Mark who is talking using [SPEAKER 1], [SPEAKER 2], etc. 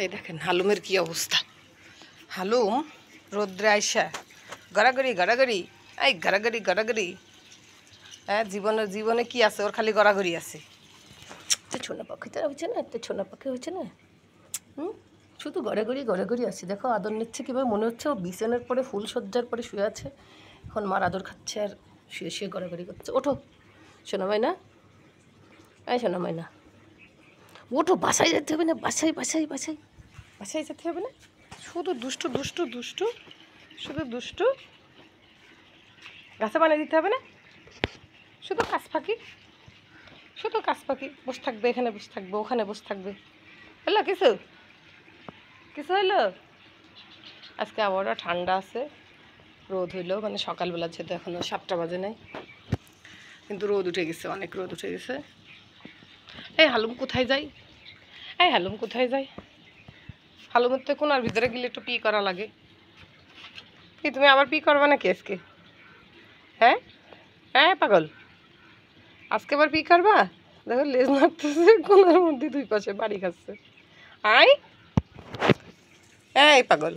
[SPEAKER 1] এই দেখেন হালুমের কি অবস্থা। হালুম রোদ্রে আইসা গড়াগড়ি গড়াগড়ি, এই গড়াগড়ি গড়াগড়ি। হ্যাঁ, জীবনে কি আছে ওর? খালি গড়াগড়ি আছে। ছোনা পাখিটা হয়েছে না, একটা ছোনা পাখি হয়েছে না। শুধু গড়াগড়ি আছে। দেখো আদর নিচ্ছে কীভাবে, মনে হচ্ছে ও বিছানার পরে ফুল সজ্জার পরে শুয়ে আছে, এখন মার আদর খাচ্ছে আর শুয়ে শুয়ে গড়াগড়ি করছে। ওঠো সোনা মাইনা, এই সোনা মাইনা ওঠো, বাসায় যেতে হবে না, বাসায় যেতে হবে না। শুধু দুষ্টু দুষ্টু দুষ্টু, শুধু দুষ্টু। গাছে বানিয়ে দিতে হবে না, শুধু কাজ ফাঁকি, শুধু কাজ ফাঁকি। বসে থাকবে, এখানে বসে থাকবে, ওখানে বসে থাকবে। হলো কিছু হলো? আজকে আবহাওয়াটা ঠান্ডা আছে, রোদ হইলো, মানে সকালবেলা যেতে এখনও 7টা বাজে নাই, কিন্তু রোদ উঠে গেছে, অনেক রোদ উঠে গেছে। এই হালুম কোথায় যাই? এই হালুম কোথায় যাই? হালুমের তো কোনার ভিতরে গেলে একটু পি করা লাগে। কি তুমি আবার পি করবা নাকি আজকে? হ্যাঁ হ্যাঁ পাগল, আজকে আবার পি করবা? দেখো লেজ মারতেছে কোনার মধ্যে, দুই পাশে বাড়ি খাচ্ছে। আই এই পাগল।